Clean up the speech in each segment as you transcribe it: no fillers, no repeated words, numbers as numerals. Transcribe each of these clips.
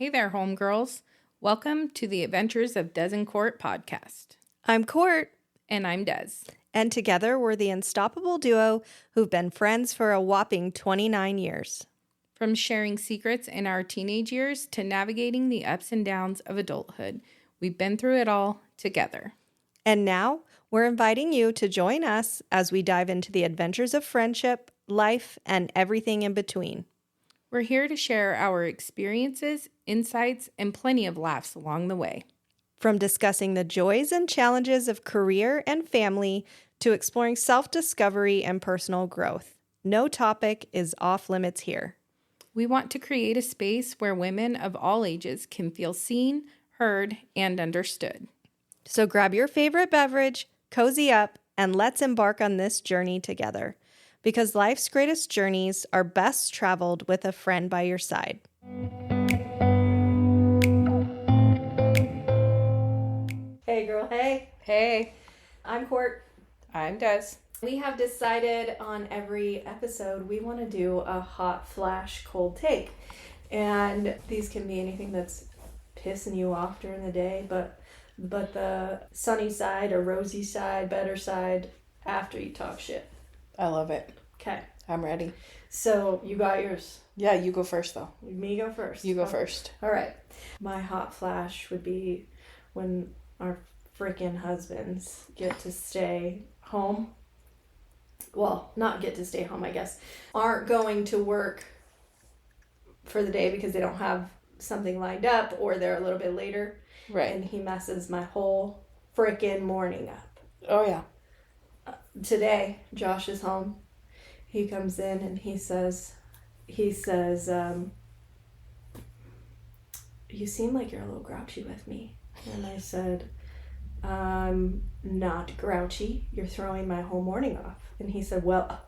Hey there, homegirls. Welcome to the Adventures of Des and Cort podcast. I'm Cort. And I'm Des. And together we're the unstoppable duo who've been friends for a whopping 29 years. From sharing secrets in our teenage years to navigating the ups and downs of adulthood, we've been through it all together. And now we're inviting you to join us as we dive into the adventures of friendship, life, and everything in between. We're here to share our experiences, insights, and plenty of laughs along the way. From discussing the joys and challenges of career and family to exploring self-discovery and personal growth, no topic is off limits here. We want to create a space where women of all ages can feel seen, heard, and understood. So grab your favorite beverage, cozy up, and let's embark on this journey together. Because life's greatest journeys are best traveled with a friend by your side. Hey girl, hey. Hey. I'm Cort. I'm Des. We have decided on every episode we want to do a hot flash cold take. And these can be anything that's pissing you off during the day, but the sunny side or rosy side, better side after you talk shit. I love it. Okay. I'm ready. So, you got yours. Yeah, you go first, though. Me go first. You go first. All right. My hot flash would be when our freaking husbands get to stay home. Well, not get to stay home, I guess. Aren't going to work for the day because they don't have something lined up or they're a little bit later. Right. And he messes my whole freaking morning up. Oh, yeah. Today, Josh is home. He comes in and he says, you seem like you're a little grouchy with me. And I said, I'm not grouchy. You're throwing my whole morning off. And he said, well,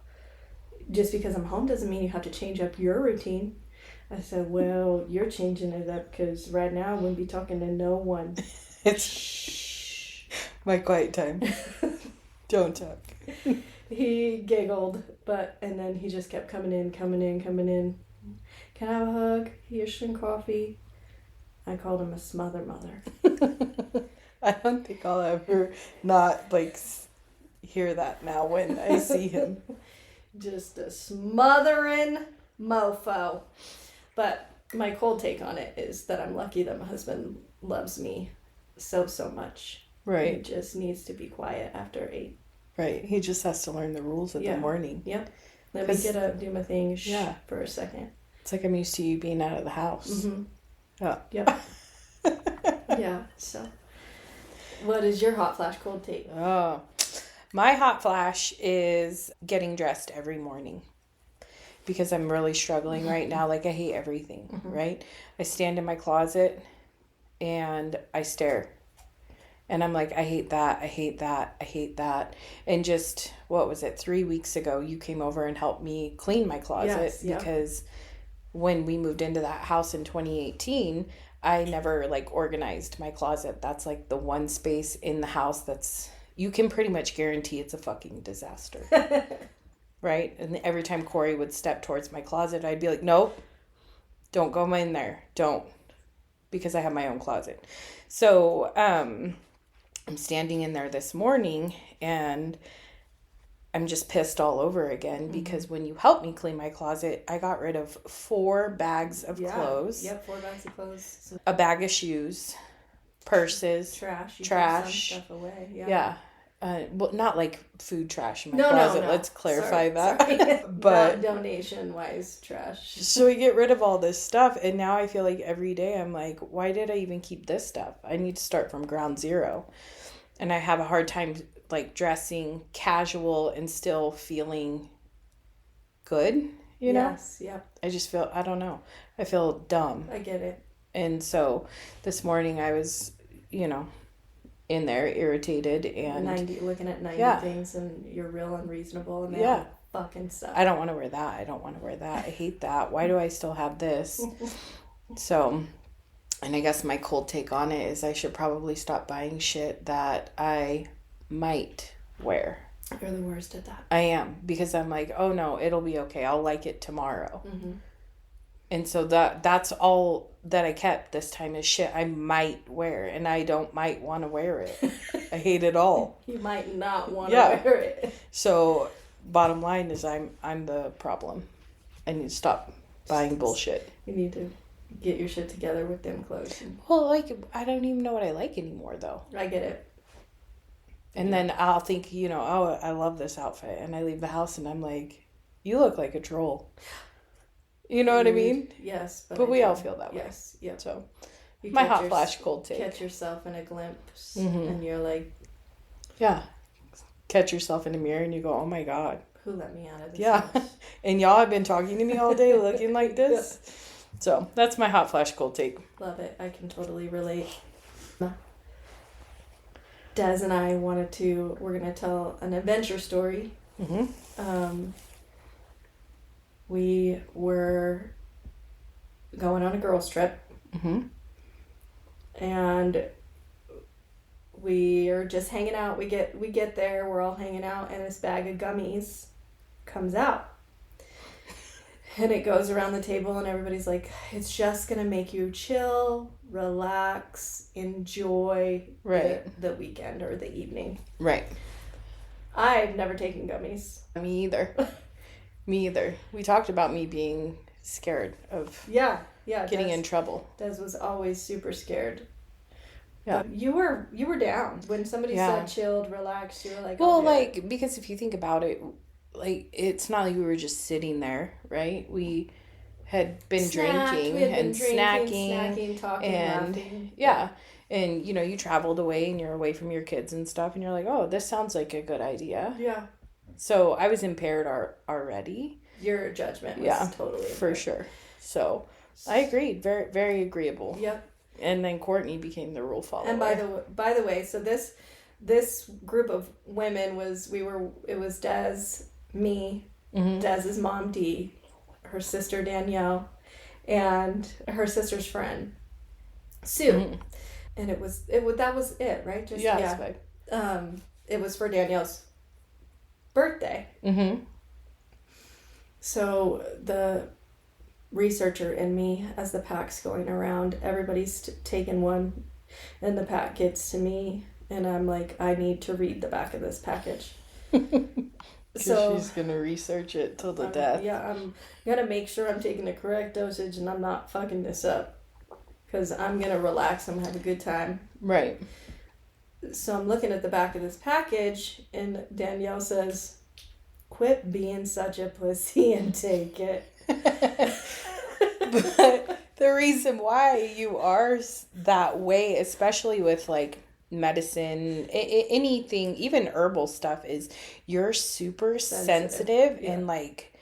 just because I'm home doesn't mean you have to change up your routine. I said, well, you're changing it up because right now I wouldn't be talking to no one. It's my quiet time. Don't talk. He giggled, and then he just kept coming in. Can I have a hug? Here's some coffee. I called him a smother mother. I don't think I'll ever not, hear that now when I see him. Just a smothering mofo. But my cold take on it is that I'm lucky that my husband loves me so much. Right. He just needs to be quiet after 8. Right. He just has to learn the rules of the morning. Yep. Let me get up, do my thing for a second. It's like I'm used to you being out of the house. Mm-hmm. Oh. Yep. Yeah. So, what is your hot flash cold take? Oh. My hot flash is getting dressed every morning. Because I'm really struggling right now. I hate everything, right? I stand in my closet and I stare. And I'm like, I hate that. And just, 3 weeks ago, you came over and helped me clean my closet. Yes, because when we moved into that house in 2018, I never, organized my closet. That's, the one space in the house that's, you can pretty much guarantee it's a fucking disaster. Right? And every time Corey would step towards my closet, I'd be like, nope, don't go in there. Don't. Because I have my own closet. So, I'm standing in there this morning and I'm just pissed all over again because when you helped me clean my closet, I got rid of 4 bags of clothes. Yep, 4 bags of clothes. So a bag of shoes, purses, trash. You trash. Some stuff away. Yeah. Not food trash in my closet. No. Let's clarify that. Sorry. But donation-wise trash. So we get rid of all this stuff, and now I feel like every day I'm like, why did I even keep this stuff? I need to start from ground zero. And I have a hard time dressing casual and still feeling good, you know? Yes, yep. I just feel, I don't know. I feel dumb. I get it. And so this morning I was, in there irritated and looking at 90 things and you're real unreasonable and that fucking stuff. I don't want to wear that. I hate that. Why do I still have this? So, and I guess my cold take on it is I should probably stop buying shit that I might wear. You're the worst at that. I am, because I'm like, oh no, it'll be okay. I'll like it tomorrow. Mm-hmm. And so that's all that I kept this time is shit I might wear, and I don't might want to wear it. I hate it all. You might not want to wear it. So bottom line is I'm the problem. I need to stop buying bullshit. You need to get your shit together with them clothes. Well, like, I don't even know what I like anymore, though. I get it. And then I'll think, oh, I love this outfit. And I leave the house and I'm like, you look like a troll. You know what I mean? Yes. But we all feel that way. Yes. Yep. So, my hot flash cold take. Catch yourself in a glimpse and you're like... Yeah. Catch yourself in the mirror and you go, oh my God. Who let me out of this house? And y'all have been talking to me all day looking like this. Yeah. So, that's my hot flash cold take. Love it. I can totally relate. Des and I we're going to tell an adventure story. Mm-hmm. We were going on a girls' trip. Mm-hmm. And we are just hanging out. We get there, we're all hanging out, and this bag of gummies comes out. And it goes around the table, and everybody's like, it's just going to make you chill, relax, enjoy the weekend or the evening. Right. I've never taken gummies. Me either. Me either. We talked about me being scared of getting in trouble. Des was always super scared. Yeah. But you were down. When somebody said chilled, relaxed, you were like, well, like, because if you think about it, like, it's not like we were just sitting there, right? We had been drinking and snacking, talking, and laughing. Yeah. And, you traveled away and you're away from your kids and stuff, and you're like, oh, this sounds like a good idea. Yeah. So I was impaired already. Your judgment was totally impaired. For sure. So I agreed. Very, very agreeable. Yep. And then Courtney became the rule follower. And by the way, so this group of women it was Des, me, mm-hmm. Dez's mom Dee, her sister Danielle, and her sister's friend Sue. Mm-hmm. And that was it, right? Just it was for Danielle's birthday. Mm-hmm. So the researcher in me, as the pack's going around, everybody's taking one, and the pack gets to me, and I'm like, I need to read the back of this package. So she's gonna research it till the death. Yeah, I'm gonna make sure I'm taking the correct dosage and I'm not fucking this up, because I'm gonna relax. I'm gonna have a good time. Right. So I'm looking at the back of this package, and Danielle says, "Quit being such a pussy and take it." But the reason why you are that way, especially with like medicine, anything, even herbal stuff, is you're super sensitive and like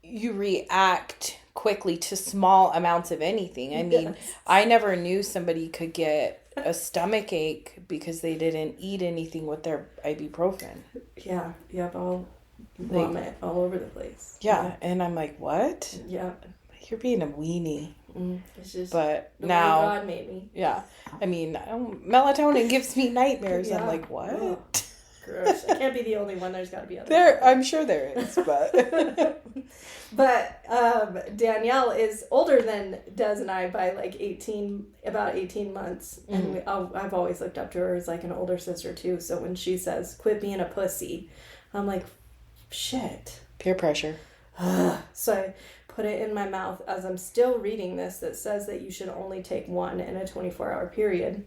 you react quickly to small amounts of anything. I mean, I never knew somebody could get a stomach ache because they didn't eat anything with their ibuprofen. Yeah, I'll vomit all over the place. Yeah, and I'm like, what? Yeah. You're being a weenie. It's just but the now, way God made me. Yeah. I mean, melatonin gives me nightmares. Yeah. I'm like, what? Oh, gross. I can't be the only one. There's got to be others. I'm sure there is, but... But Danielle is older than Des and I by like about 18 months. And I've always looked up to her as like an older sister too. So when she says, "Quit being a pussy," I'm like, shit. Peer pressure. So I put it in my mouth as I'm still reading this that says that you should only take one in a 24-hour period.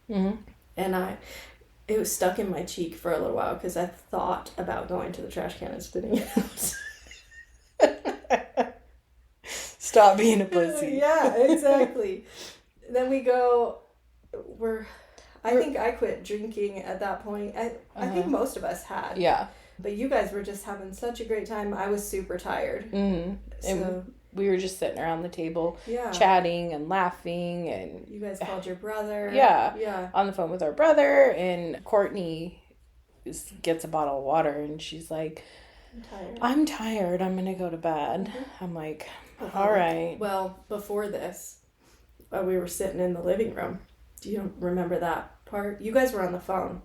Mm-hmm. And it was stuck in my cheek for a little while because I thought about going to the trash can and spitting it out. Stop being a pussy. Yeah, exactly. Then we go, I think I quit drinking at that point. I think most of us had. Yeah. But you guys were just having such a great time. I was super tired. Mm-hmm. And we were just sitting around the table, chatting and laughing. And you guys called your brother. Yeah. On the phone with our brother. And Courtney gets a bottle of water and she's like, I'm tired. I'm going to go to bed. Mm-hmm. I'm like, all right. Well, before this, we were sitting in the living room. Do you remember that part? You guys were on the phone.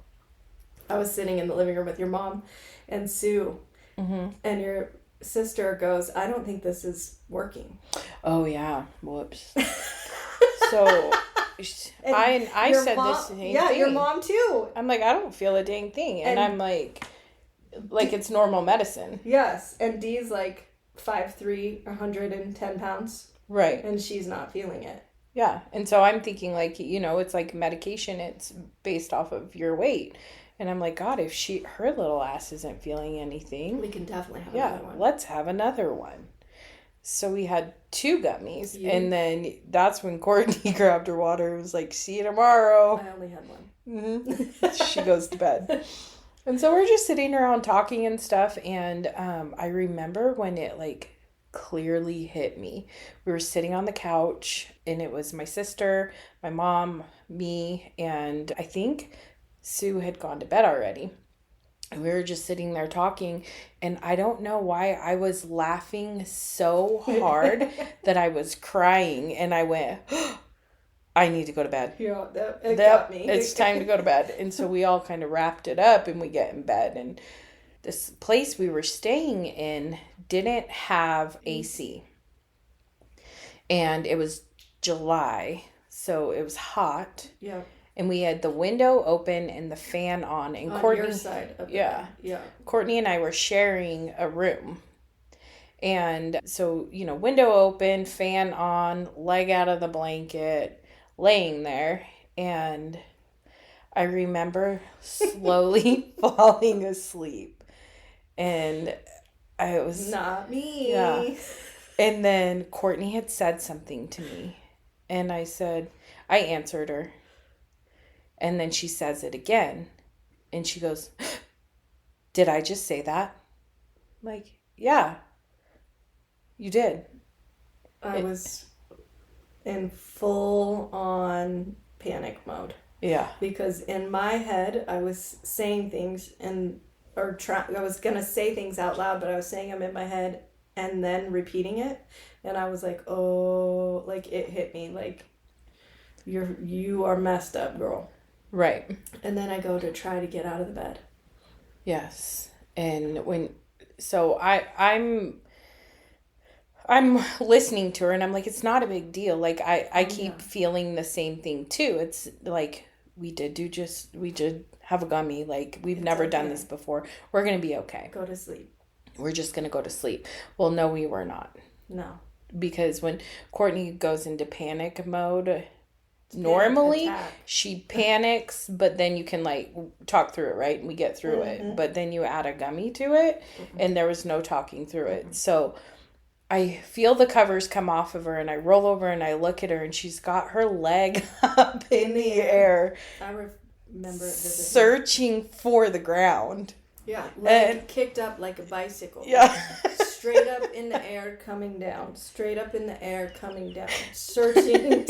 I was sitting in the living room with your mom and Sue. Mm-hmm. And sister goes, I don't think this is working. Oh, yeah. Whoops. So I said mom, the same yeah, thing. your mom too. I'm like, I don't feel a dang thing. And I'm like it's normal medicine. Yes. And Dee's like 5'3", 110 pounds. Right. And she's not feeling it. Yeah. And so I'm thinking like, it's like medication. It's based off of your weight. And I'm like, God, if her little ass isn't feeling anything. We can definitely have another one. Let's have another one. So we had 2 gummies. Yeah. And then that's when Courtney grabbed her water and was like, see you tomorrow. I only had one. Mm-hmm. She goes to bed. And so we're just sitting around talking and stuff. And I remember when it like clearly hit me. We were sitting on the couch and it was my sister, my mom, me, and I think Sue had gone to bed already. And we were just sitting there talking, and I don't know why I was laughing so hard that I was crying, and I went, I need to go to bed. Yeah, it got me. It's time to go to bed. And so we all kind of wrapped it up, and we get in bed. And this place we were staying in didn't have AC. And it was July, so it was hot. Yeah. And we had the window open and the fan on. And on Courtney, your side of the yeah, bed. Yeah. Courtney and I were sharing a room. And so, window open, fan on, leg out of the blanket, laying there. And I remember slowly falling asleep. And it was... Not me. Yeah. And then Courtney had said something to me. And I answered her. And then she says it again. And she goes, did I just say that? I'm like, yeah, you did. I was in full on panic mode. Yeah. Because in my head, I was saying things I was going to say things out loud, but I was saying them in my head and then repeating it. And I was like, oh, like it hit me. Like, you are messed up, girl. Right. And then I go to try to get out of the bed. Yes. And I'm listening to her and I'm like, it's not a big deal. Like I keep feeling the same thing too. It's like we did have a gummy. Like we've never done this before. We're going to be okay. Go to sleep. We're just going to go to sleep. Well, no, we were not. No. Because when Courtney goes into panic mode, normally she panics, but then you can like talk through it, right? And we get through it. But then you add a gummy to it, and there was no talking through it. So I feel the covers come off of her, and I roll over and I look at her, and she's got her leg up in the air. I remember it searching for the ground. Yeah, leg kicked up like a bicycle. Yeah. Straight up in the air, coming down. Straight up in the air, coming down. Searching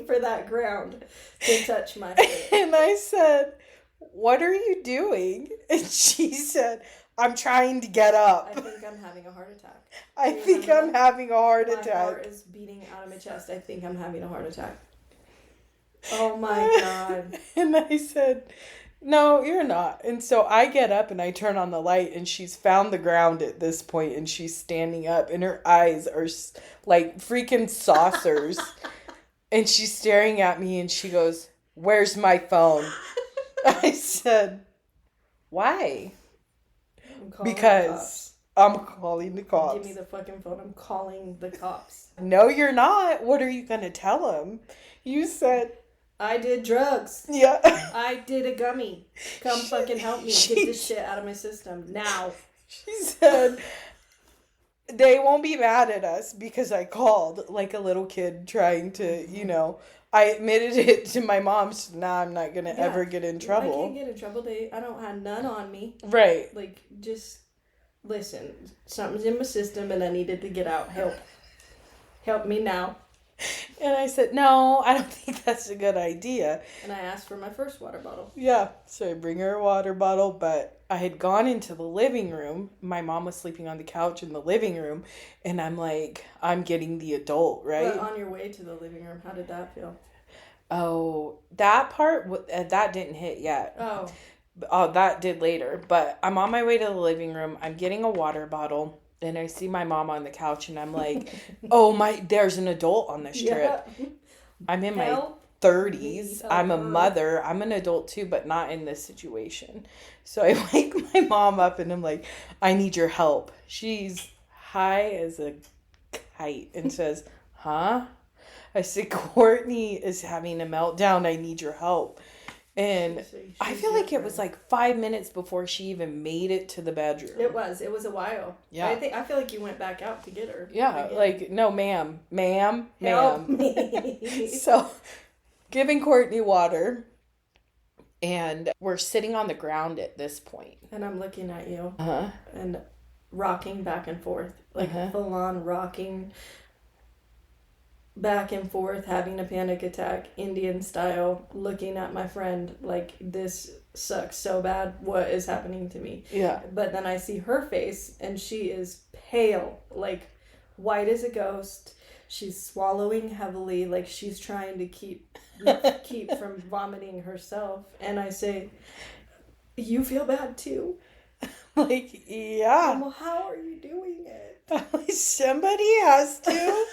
for that ground to touch my foot. And I said, what are you doing? And she said, I'm trying to get up. I think I'm having a heart attack. I think I'm having a heart attack. My heart is beating out of my chest. I think I'm having a heart attack. Oh my God. And I said, no, you're not. And so I get up and I turn on the light, and she's found the ground at this point, and she's standing up, and her eyes are like freaking saucers. And she's staring at me, and she goes, where's my phone? I said, why? Because I'm calling the cops. Give me the fucking phone. I'm calling the cops. No, you're not. What are you going to tell them? You said... I did drugs. Yeah. I did a gummy. Come fucking help me. Get this shit out of my system. Now. She said, they won't be mad at us because I called like a little kid trying to, I admitted it to my mom. So now I'm not going to ever get in trouble. I can't get in trouble. I don't have none on me. Right. Like, just listen. Something's in my system and I needed to get out. Help me now. And I said, no, I don't think that's a good idea. And I asked for my first water bottle. Yeah. So I bring her a water bottle, but I had gone into the living room. My mom was sleeping on the couch in the living room. And I'm like, I'm getting the adult, right? But on your way to the living room, how did that feel? Oh, that part, that didn't hit yet. Oh. Oh, that did later. But I'm on my way to the living room. I'm getting a water bottle. And I see my mom on the couch and I'm like, oh there's an adult on this trip. Yeah. I'm in my Help 30s. me, I'm a help her. mother. I'm an adult too, but not in this situation. So I wake my mom up and I'm like, I need your help. She's high as a kite and says, huh? I said, Courtney is having a meltdown. I need your help. And I feel like it was like 5 minutes before she even made it to the bedroom. It was a while. Yeah. I feel like you went back out to get her. Yeah, again. like, no, ma'am. Help me. So, giving Courtney water, and we're sitting on the ground at this point. And I'm looking at you. Uh-huh. And rocking back and forth. Like full on rocking back and forth, having a panic attack, Indian style, looking at my friend like, this sucks so bad. What is happening to me? Yeah. But then I see her face and she is pale, like white as a ghost. She's swallowing heavily, like she's trying to keep from vomiting herself. And I say, you feel bad too? Like, yeah. Well, how are you doing it? Somebody has to.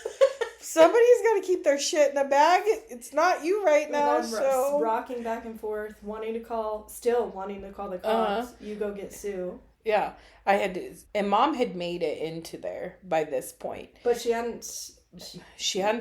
Somebody's got to keep their shit in a bag. It's not you right now, so... rocking back and forth, wanting to call the cops. You go get Sue. Yeah, I had to... And Mom had made it into there by this point. But she hadn't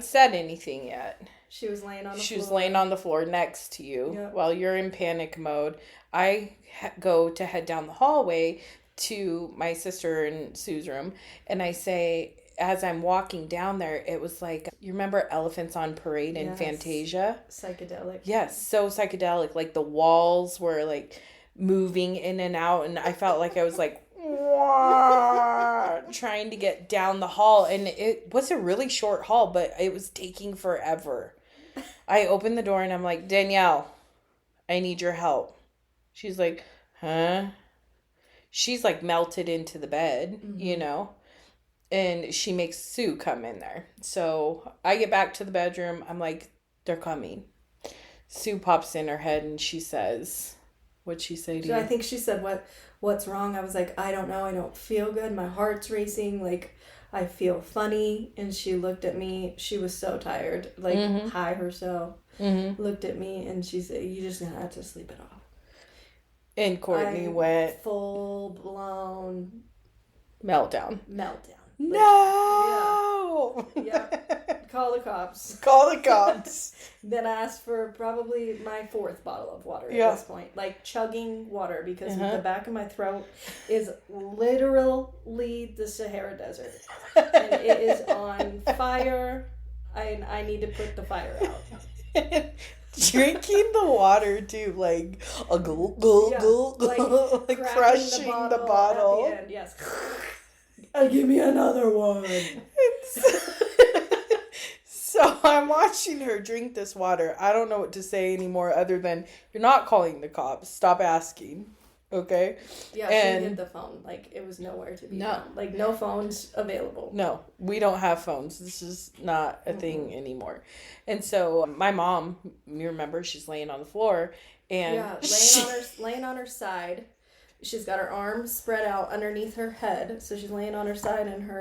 said anything yet. She was laying on the floor. She was laying on the floor next to you while you're in panic mode. I go to head down the hallway to my sister and Sue's room, and I say, as I'm walking down there, it was like, you remember Elephants on Parade in Fantasia? Psychedelic. Yes, so psychedelic. Like the walls were like moving in and out, and I felt like I was like, trying to get down the hall, and it was a really short hall, but it was taking forever. I opened the door and I'm like, Danielle, I need your help. She's like, huh? She's like melted into the bed, you know? And she makes Sue come in there. So I get back to the bedroom. I'm like, they're coming. Sue pops in her head and she says, what'd she say to you? I think she said, what's wrong? I was like, I don't know. I don't feel good. My heart's racing. Like, I feel funny. And she looked at me. She was so tired, like high herself. Looked at me and she said, you just gonna have to sleep it off. And Courtney went full blown meltdown. Like, no! Yeah. Call the cops. Then I asked for probably my 4th bottle of water at this point. Like chugging water because the back of my throat is literally the Sahara Desert. And it is on fire. I need to put the fire out. Drinking the water too, like a gulp, like crushing the bottle. At the end, yes. Give me another one. So I'm watching her drink this water. I don't know what to say anymore other than, you're not calling the cops. Stop asking. Okay? Yeah, she hit the phone. Like, it was nowhere to be found. Like, no phones available. No, we don't have phones. This is not a thing anymore. And so my mom, you remember, she's laying on the floor. And laying on her side. She's got her arms spread out underneath her head. So she's laying on her side and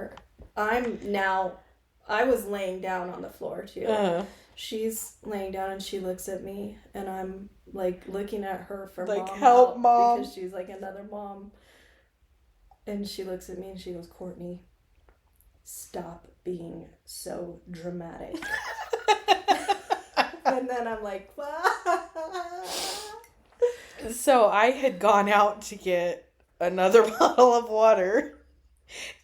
I was laying down on the floor too. She's laying down and she looks at me and I'm like looking at her for like, help, mom. Because she's like another mom. And she looks at me and she goes, Courtney, stop being so dramatic. And then I'm like, So I had gone out to get another bottle of water,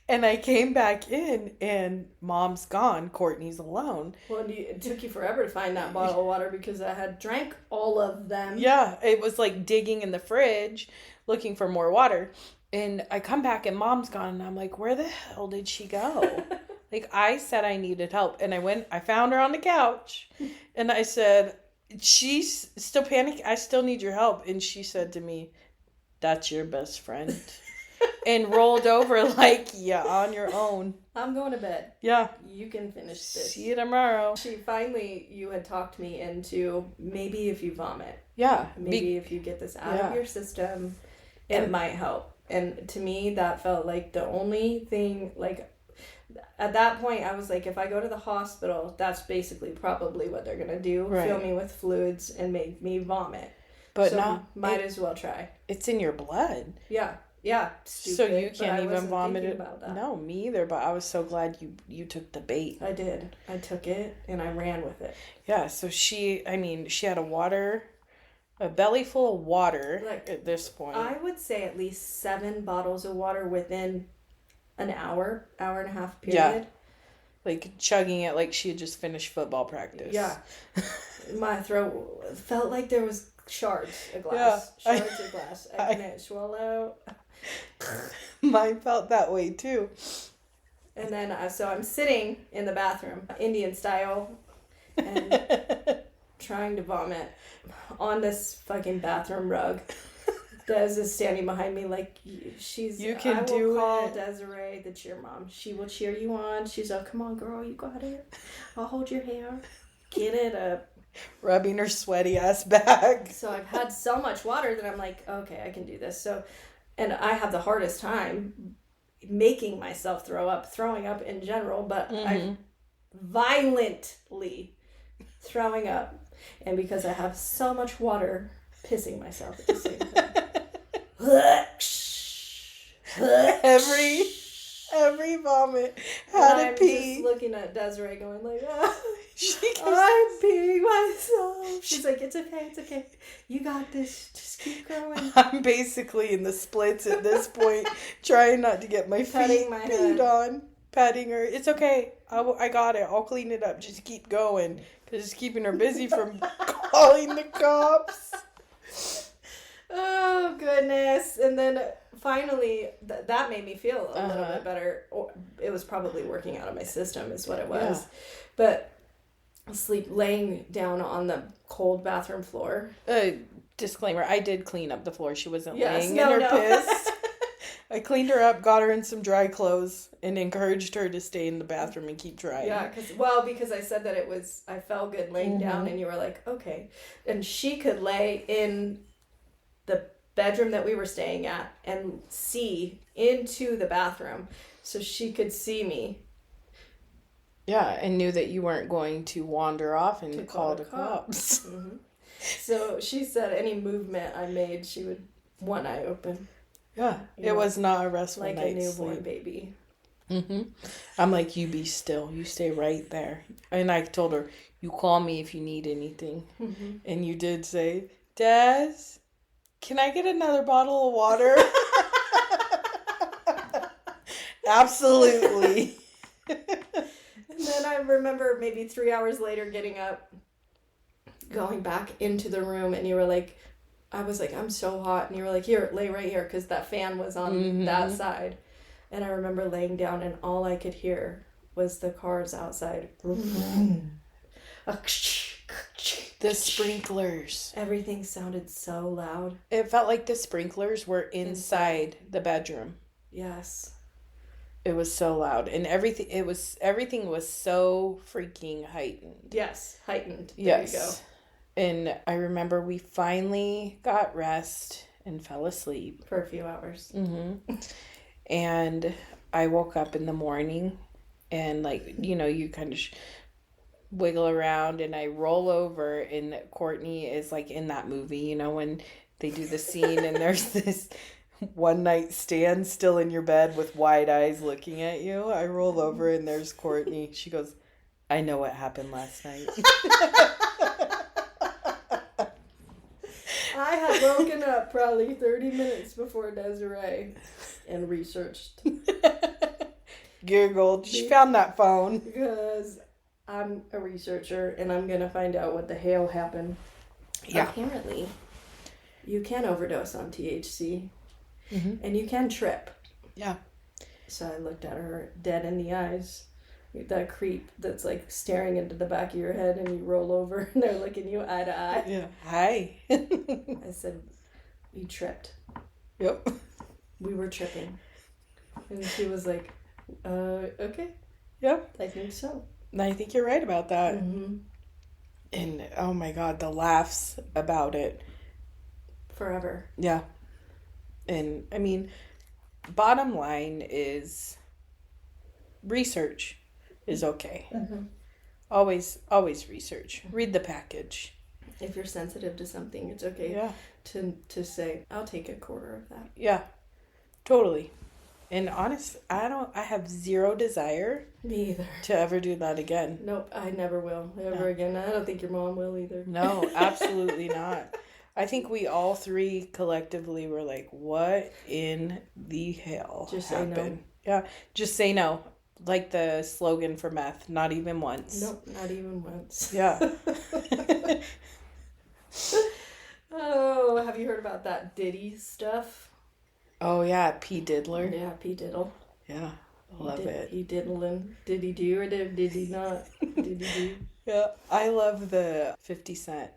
and I came back in, and Mom's gone. Courtney's alone. Well, it took you forever to find that bottle of water because I had drank all of them. Yeah, it was like digging in the fridge, looking for more water. And I come back, and Mom's gone, and I'm like, where the hell did she go? Like, I said I needed help, and I found her on the couch, and I said, she's still panicking. I still need your help. And she said to me, that's your best friend. And rolled over like, yeah, on your own. I'm going to bed. Yeah. You can finish this. See you tomorrow. You had talked me into maybe if you vomit. Yeah. Maybe if you get this out of your system, it might help. And to me, that felt like the only thing, like, at that point, I was like, if I go to the hospital, that's basically probably what they're going to do. Right. Fill me with fluids and make me vomit. But so might as well try. It's in your blood. Yeah. Yeah. Stupid, so you can't even vomit it. About that. No, me either. But I was so glad you took the bait. I did. I took it and I ran with it. Yeah. So she had a belly full of water at this point. I would say at least 7 bottles of water within an hour and a half period. Yeah. Like chugging it like she had just finished football practice. Yeah. My throat felt like there was shards of glass. Yeah. Shards of glass. I couldn't swallow. Mine felt that way too. And then, so I'm sitting in the bathroom, Indian style, and trying to vomit on this fucking bathroom rug. Des is standing behind me like, you can do it. I will call Desiree, the cheer mom. She will cheer you on. She's like, come on, girl, you got it. I'll hold your hair. Get it up. Rubbing her sweaty ass back. So I've had so much water that I'm like, okay, I can do this. So, and I have the hardest time making myself throwing up in general, but I'm violently throwing up. And because I have so much water, pissing myself at the same time. every vomit had a pee. I'm just looking at Desiree going like, I'm peeing myself. She's like, it's okay. You got this. Just keep going. I'm basically in the splits at this point, trying not to get my feet peed on. Patting her. It's okay. I got it. I'll clean it up. Just keep going. Because it's keeping her busy from calling the cops. Oh, goodness. And then finally, that made me feel a little bit better. It was probably working out of my system is what it was. Yeah. But laying down on the cold bathroom floor. Disclaimer, I did clean up the floor. She wasn't laying in her piss. I cleaned her up, got her in some dry clothes, and encouraged her to stay in the bathroom and keep drying. Yeah, because I said that I felt good laying down, and you were like, okay. And she could lay in the bedroom that we were staying at and see into the bathroom so she could see me. Yeah, and knew that you weren't going to wander off and call the cops. Mm-hmm. So she said any movement I made, she would one eye open. Yeah, it was not a restful like night's a newborn sleep. baby. Mm-hmm. I'm like, you be still. You stay right there. And I told her, you call me if you need anything. Mm-hmm. And you did say, Des, can I get another bottle of water? Absolutely. And then I remember maybe 3 hours later getting up, going back into the room, and you were like, I was like, I'm so hot. And you were like, here, lay right here, because that fan was on that side. And I remember laying down, and all I could hear was the cars outside. The sprinklers. Everything sounded so loud. It felt like the sprinklers were inside the bedroom. Yes. It was so loud. And everything was so freaking heightened. Yes, heightened. There you go. And I remember we finally got rest and fell asleep. For a few hours. Mm-hmm. And I woke up in the morning and, like, you kind of wiggle around and I roll over and Courtney is, like, in that movie, when they do the scene and there's this one night stand still in your bed with wide eyes looking at you. I roll over and there's Courtney. She goes, I know what happened last night. I had woken up probably 30 minutes before Desiree and researched. Googled. She found that phone. Because I'm a researcher and I'm going to find out what the hell happened. Yeah. Apparently, you can overdose on THC and you can trip. Yeah. So I looked at her dead in the eyes. That creep that's like staring into the back of your head and you roll over and they're looking you eye to eye. Yeah. Hi. I said, you tripped. Yep. We were tripping. And she was like, okay. Yep. I think so. I think you're right about that. Mm-hmm. And oh my God, the laughs about it. Forever. Yeah. And I mean, bottom line is research is okay. Always research. Read the package. If you're sensitive to something, it's okay to say, I'll take a quarter of that. Yeah, totally. And honest, I have zero desire. Me either. To ever do that again. Nope, I never will. Ever again. I don't think your mom will either. No, absolutely not. I think we all three collectively were like, what in the hell just happened? Say no. Yeah, just say no. Like the slogan for meth, not even once. Nope, not even once. Yeah. Oh, have you heard about that Diddy stuff? Oh, yeah, P. Diddler. Yeah, P. Diddle. Yeah, I love it. He diddling. Did he do or did he not? Did he do? Yeah, I love the 50 Cent.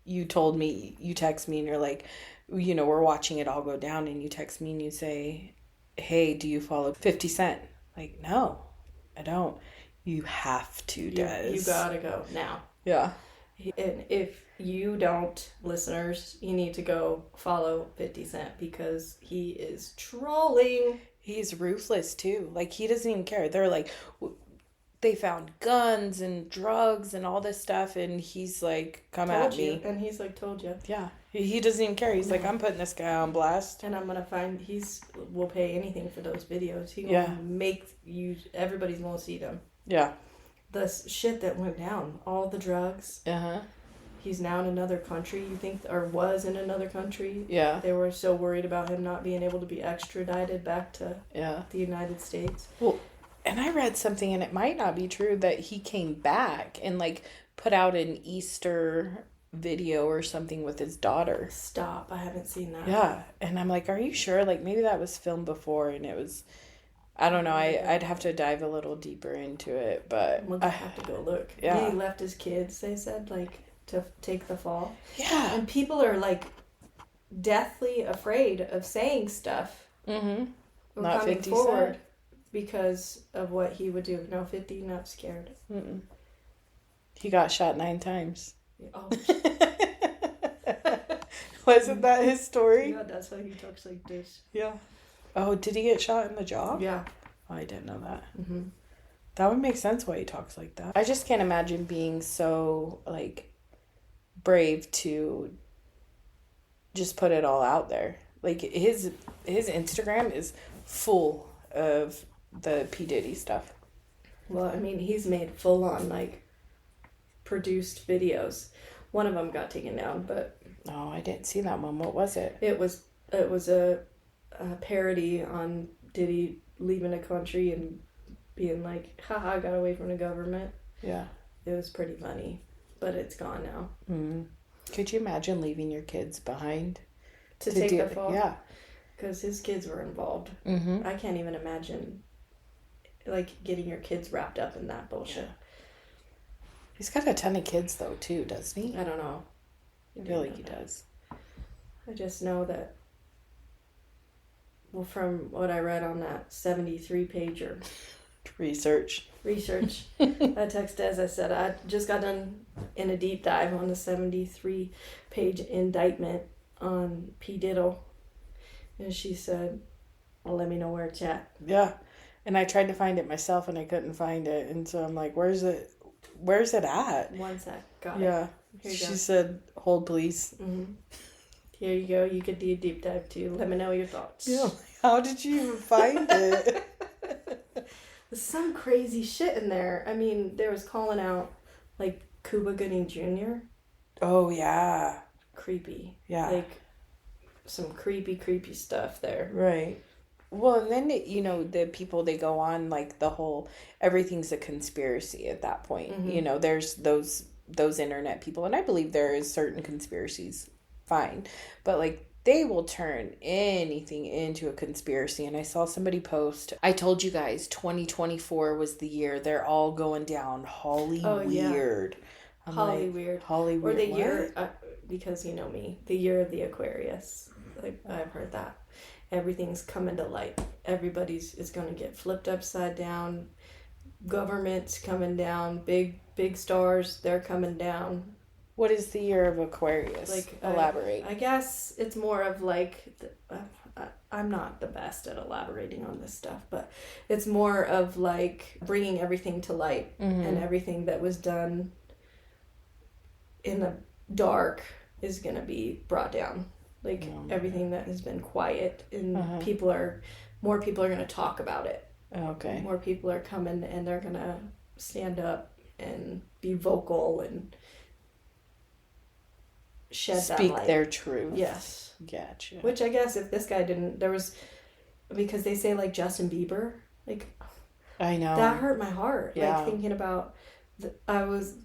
You told me, you text me and you're like, you know, we're watching it all go down and you text me and you say, hey, do you follow 50 Cent? Like, no, I don't. You have to, Des. You gotta go now. Yeah. And if you don't, listeners, you need to go follow 50 Cent because he is trolling. He's ruthless too. Like, he doesn't even care. They're like, they found guns and drugs and all this stuff, and he's like, come at me. And he's like, told you. Yeah. He doesn't even care. He's like, I'm putting this guy on blast. And I'm gonna find will pay anything for those videos. He will make you. Everybody's gonna see them. Yeah. The shit that went down, all the drugs. Uh-huh. He's now in another country, you think, or was in another country. Yeah. They were so worried about him not being able to be extradited back to the United States. Well, and I read something, and it might not be true, that he came back and like put out an Easter video or something with his daughter. Stop, I haven't seen that. Yeah. And I'm like, are you sure? Like, maybe that was filmed before and it was, I don't know. I'd have to dive a little deeper into it, but I have to go look. Yeah. He left his kids, they said, like, to take the fall. Yeah. And people are like deathly afraid of saying stuff. Mm-hmm. Not coming 50 forward Cent. Because of what he would do. No, 50, not scared. Mm-mm. He got shot 9 times. Oh. Wasn't that his story? Yeah, that's why he talks like this. Yeah. Oh, did he get shot in the jaw? Yeah. Oh, I didn't know that. Mm-hmm. That would make sense why he talks like that. I just can't imagine being so, like, brave to just put it all out there. Like, his Instagram is full of the P. Diddy stuff. Well, I mean, he's made full-on, like, produced videos. One of them got taken down, but... Oh, I didn't see that one. What was it? It was a parody on Diddy leaving a country and being like, haha, I got away from the government. Yeah. It was pretty funny, but it's gone now. Mm. Could you imagine leaving your kids behind? To take the fall? Yeah. Because his kids were involved. Mm-hmm. I can't even imagine, like, getting your kids wrapped up in that bullshit. Yeah. He's got a ton of kids, though, too, doesn't he? I don't know. I feel like he does. I just know that, well, from what I read on that 73-pager... Research. I texted as I said, I just got done in a deep dive on the 73-page indictment on P. Diddle. And she said, well, let me know where it's at. Yeah. And I tried to find it myself and I couldn't find it. And so I'm like, where's it at? One sec. Got it. Yeah. She said, hold please. Mm-hmm. Here you go. You could do a deep dive too. Let me know your thoughts. Yeah. How did you even find it? There's some crazy shit in there. I mean, there was calling out, like, Cuba Gooding Jr. Oh, yeah. Creepy. Yeah. Like, some creepy stuff there. Right. Well, and then, you know, the people, they go on, like, the whole, everything's a conspiracy at that point. Mm-hmm. You know, there's those internet people, and I believe there is certain conspiracies, fine. But, like, they will turn anything into a conspiracy. And I saw somebody post, I told you guys 2024 was the year they're all going down Hollywood. Yeah. Hollywood. Hollywood. Or the year, because you know me, the year of the Aquarius. Like, I've heard that. Everything's coming to light. Everybody's is going to get flipped upside down. Government's coming down. Big stars, they're coming down. What is the year of Aquarius? Like, elaborate. I guess it's more of like, I'm not the best at elaborating on this stuff, but it's more of like bringing everything to light, and everything that was done in the dark is going to be brought down. Like everything that has been quiet, and more people are going to talk about it. Okay. More people are coming, and they're going to stand up and be vocal and speak their truth. Yes. Gotcha. Which I guess if this guy didn't, there was, because they say like Justin Bieber, like, I know. That hurt my heart. Yeah. Like thinking about, I was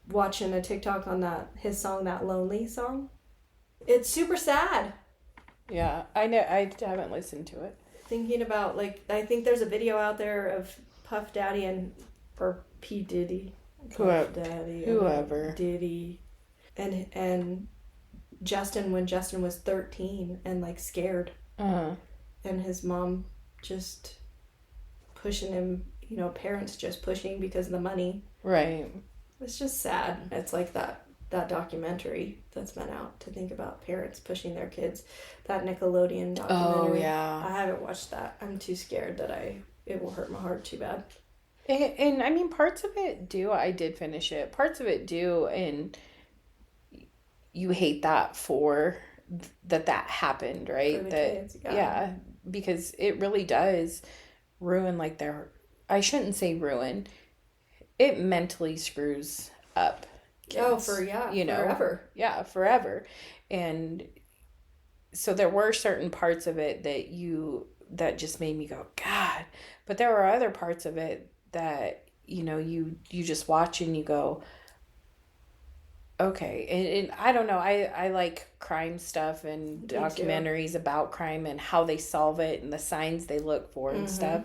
watching a TikTok on his song, That Lonely song. It's super sad. Yeah, I know. I haven't listened to it. Thinking about, like, I think there's a video out there of Puff Daddy or P. Diddy. Puff Daddy. Whoever. Diddy. And Justin, when Justin was 13 and, like, scared. And his mom just pushing him, parents just pushing because of the money. Right. It's just sad. It's like that documentary that's been out, to think about parents pushing their kids. That Nickelodeon documentary. Oh, yeah. I haven't watched that. I'm too scared that it will hurt my heart too bad. And I mean, parts of it do. I did finish it. Parts of it do, and you hate that for that happened, right? For the that kids, yeah, because it really does ruin, like, I shouldn't say ruin. It mentally screws up kids, forever. Yeah, forever. And so there were certain parts of it that just made me go, God. But there were other parts of it that, you just watch and you go, okay. And I don't know, I like crime stuff and documentaries about crime and how they solve it and the signs they look for and stuff.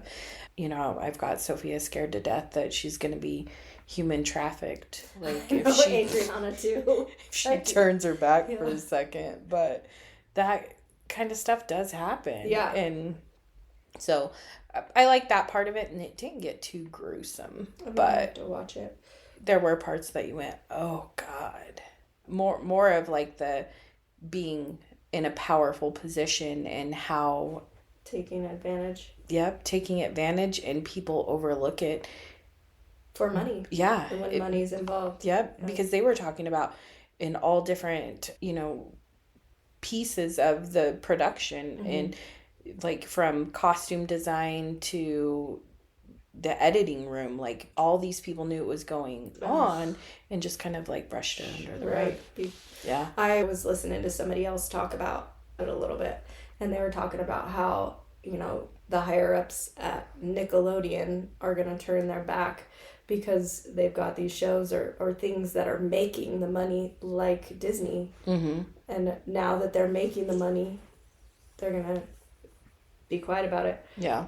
I've got Sophia scared to death that she's going to be human trafficked. Like, if Adriana too. If she turns her back for a second. But that kind of stuff does happen. Yeah. And so I like that part of it, and it didn't get too gruesome. But have to watch it. There were parts that you went, oh God. More of like the being in a powerful position and how taking advantage. Yep, taking advantage, and people overlook it. For money. Yeah. And when money's involved. Yep, right. Because they were talking about in all different, pieces of the production, and like from costume design to the editing room, like all these people knew it was going on and just kind of like brushed it under the rug. Yeah. I was listening to somebody else talk about it a little bit, and they were talking about how, the higher ups at Nickelodeon are going to turn their back because they've got these shows or things that are making the money, like Disney. And now that they're making the money, they're going to be quiet about it. Yeah.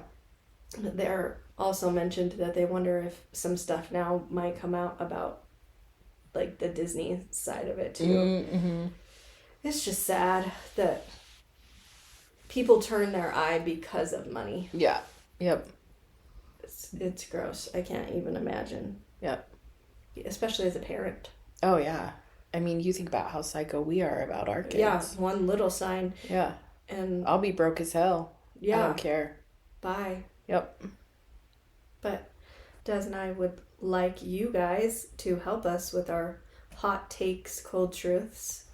They're also mentioned that they wonder if some stuff now might come out about, like, the Disney side of it too. It's just sad that people turn their eye because of money. Yeah. Yep. It's gross. I can't even imagine. Yep. Especially as a parent. Oh, yeah. I mean, you think about how psycho we are about our kids. Yeah, one little sign. Yeah. And I'll be broke as hell. Yeah. I don't care. Bye. Yep. But Des and I would like you guys to help us with our hot takes, cold truths.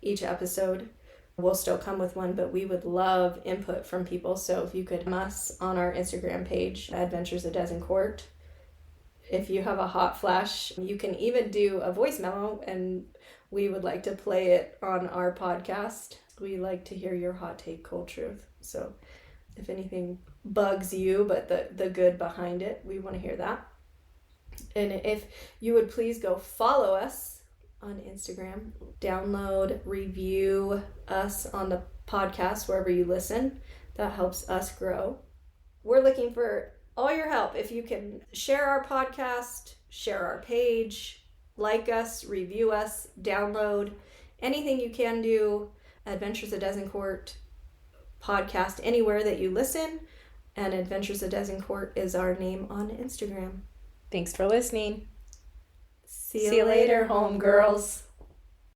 Each episode. We'll still come with one, but we would love input from people. So if you could us on our Instagram page, Adventures of Des and Cort. If you have a hot flash, you can even do a voice memo, and we would like to play it on our podcast. We like to hear your hot take, cold truth. So if anything bugs you, but the good behind it, we want to hear that. And if you would please go follow us on Instagram, download, review us on the podcast wherever you listen. That helps us grow. We're looking for all your help. If you can share our podcast, share our page, like us, review us, download, anything you can do. Adventures of Des and Cort podcast anywhere that you listen, and Adventures of Des and Cort is our name on Instagram. Thanks for listening. See you later, homegirls.